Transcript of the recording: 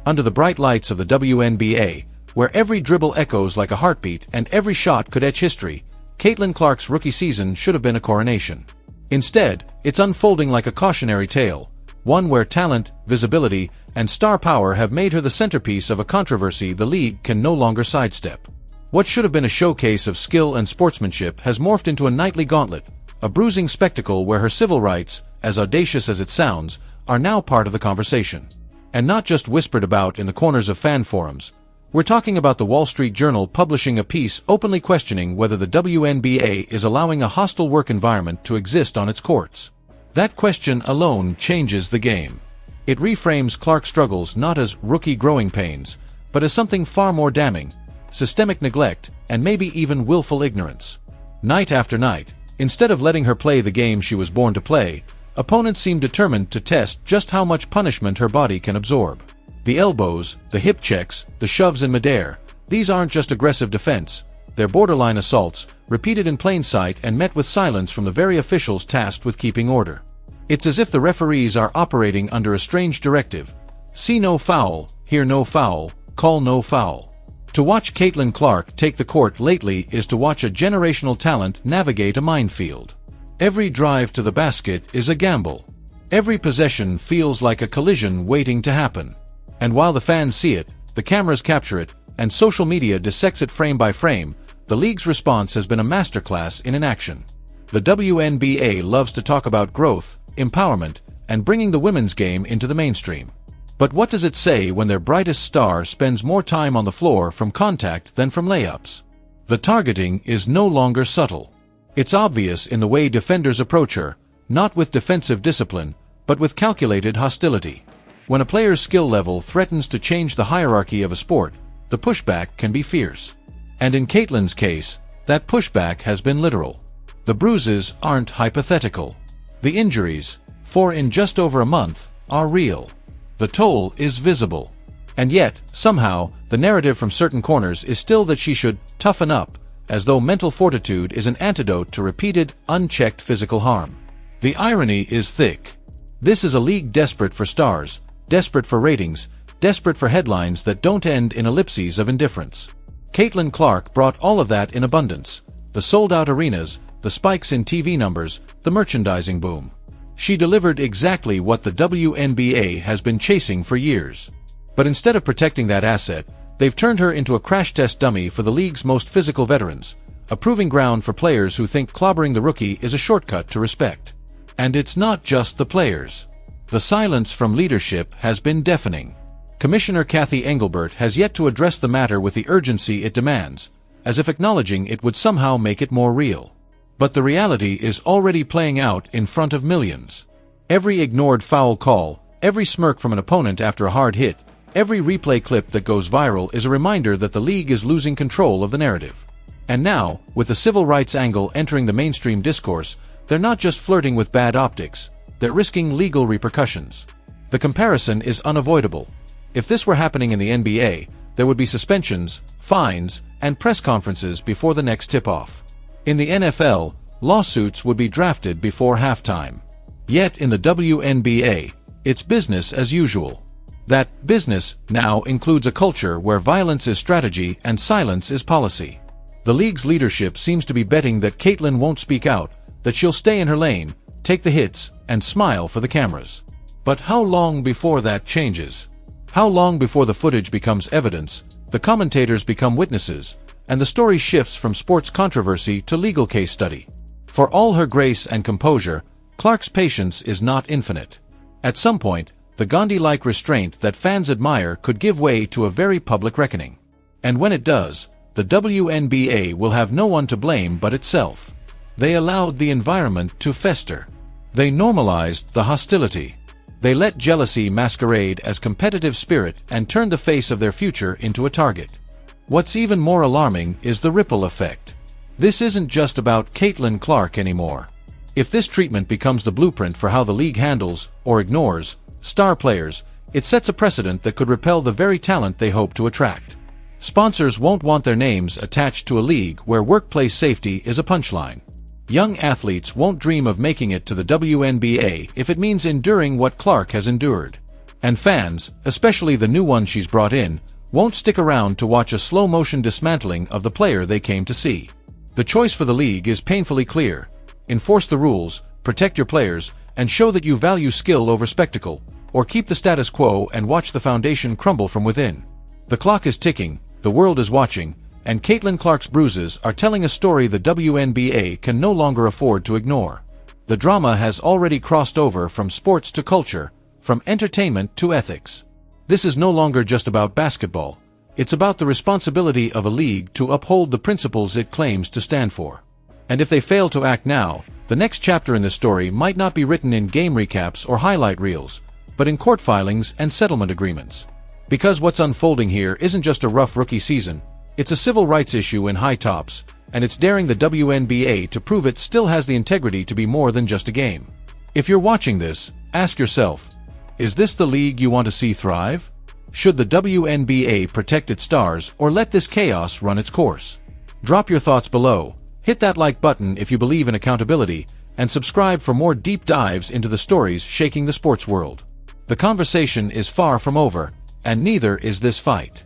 Under the bright lights of the WNBA, where every dribble echoes like a heartbeat and every shot could etch history, Caitlin Clark's rookie season should have been a coronation. Instead, it's unfolding like a cautionary tale, one where talent, visibility, and star power have made her the centerpiece of a controversy the league can no longer sidestep. What should have been a showcase of skill and sportsmanship has morphed into a nightly gauntlet, a bruising spectacle where her civil rights, as audacious as it sounds, are now part of the conversation. And not just whispered about in the corners of fan forums. We're talking about the Wall Street Journal publishing a piece openly questioning whether the WNBA is allowing a hostile work environment to exist on its courts. That question alone changes the game. It reframes Clark's struggles not as rookie growing pains, but as something far more damning, systemic neglect, and maybe even willful ignorance. Night after night, instead of letting her play the game she was born to play, opponents seem determined to test just how much punishment her body can absorb. The elbows, the hip checks, the shoves in midair, these aren't just aggressive defense, they're borderline assaults, repeated in plain sight and met with silence from the very officials tasked with keeping order. It's as if the referees are operating under a strange directive: see no foul, hear no foul, call no foul. To watch Caitlin Clark take the court lately is to watch a generational talent navigate a minefield. Every drive to the basket is a gamble. Every possession feels like a collision waiting to happen. And while the fans see it, the cameras capture it, and social media dissects it frame by frame, the league's response has been a masterclass in inaction. The WNBA loves to talk about growth, empowerment, and bringing the women's game into the mainstream. But what does it say when their brightest star spends more time on the floor from contact than from layups? The targeting is no longer subtle. It's obvious in the way defenders approach her, not with defensive discipline, but with calculated hostility. When a player's skill level threatens to change the hierarchy of a sport, the pushback can be fierce. And in Caitlin's case, that pushback has been literal. The bruises aren't hypothetical. The injuries, for in just over a month, are real. The toll is visible. And yet, somehow, the narrative from certain corners is still that she should toughen up, as though mental fortitude is an antidote to repeated, unchecked physical harm. The irony is thick. This is a league desperate for stars, desperate for ratings, desperate for headlines that don't end in ellipses of indifference. Caitlin Clark brought all of that in abundance: the sold-out arenas, the spikes in TV numbers, the merchandising boom. She delivered exactly what the WNBA has been chasing for years. But instead of protecting that asset, they've turned her into a crash test dummy for the league's most physical veterans, a proving ground for players who think clobbering the rookie is a shortcut to respect. And it's not just the players. The silence from leadership has been deafening. Commissioner Kathy Engelbert has yet to address the matter with the urgency it demands, as if acknowledging it would somehow make it more real. But the reality is already playing out in front of millions. Every ignored foul call, every smirk from an opponent after a hard hit, every replay clip that goes viral is a reminder that the league is losing control of the narrative. And now, with the civil rights angle entering the mainstream discourse, they're not just flirting with bad optics, they're risking legal repercussions. The comparison is unavoidable. If this were happening in the NBA, there would be suspensions, fines, and press conferences before the next tip-off. In the NFL, lawsuits would be drafted before halftime. Yet in the WNBA, it's business as usual. That business now includes a culture where violence is strategy and silence is policy. The league's leadership seems to be betting that Caitlin won't speak out, that she'll stay in her lane, take the hits, and smile for the cameras. But how long before that changes? How long before the footage becomes evidence, the commentators become witnesses, and the story shifts from sports controversy to legal case study? For all her grace and composure, Clark's patience is not infinite. At some point, the Gandhi-like restraint that fans admire could give way to a very public reckoning. And when it does, the WNBA will have no one to blame but itself. They allowed the environment to fester. They normalized the hostility. They let jealousy masquerade as competitive spirit and turned the face of their future into a target. What's even more alarming is the ripple effect. This isn't just about Caitlin Clark anymore. If this treatment becomes the blueprint for how the league handles, or ignores, star players, it sets a precedent that could repel the very talent they hope to attract. Sponsors won't want their names attached to a league where workplace safety is a punchline. Young athletes won't dream of making it to the WNBA if it means enduring what Clark has endured. And fans, especially the new ones she's brought in, won't stick around to watch a slow-motion dismantling of the player they came to see. The choice for the league is painfully clear. Enforce the rules, protect your players, and show that you value skill over spectacle, or keep the status quo and watch the foundation crumble from within. The clock is ticking, the world is watching, and Caitlin Clark's bruises are telling a story the WNBA can no longer afford to ignore. The drama has already crossed over from sports to culture, from entertainment to ethics. This is no longer just about basketball. It's about the responsibility of a league to uphold the principles it claims to stand for. And if they fail to act now, the next chapter in the story might not be written in game recaps or highlight reels, but in court filings and settlement agreements. Because what's unfolding here isn't just a rough rookie season, it's a civil rights issue in high tops, and it's daring the WNBA to prove it still has the integrity to be more than just a game. If you're watching this, ask yourself, is this the league you want to see thrive? Should the WNBA protect its stars or let this chaos run its course? Drop your thoughts below, hit that like button if you believe in accountability, and subscribe for more deep dives into the stories shaking the sports world. The conversation is far from over, and neither is this fight.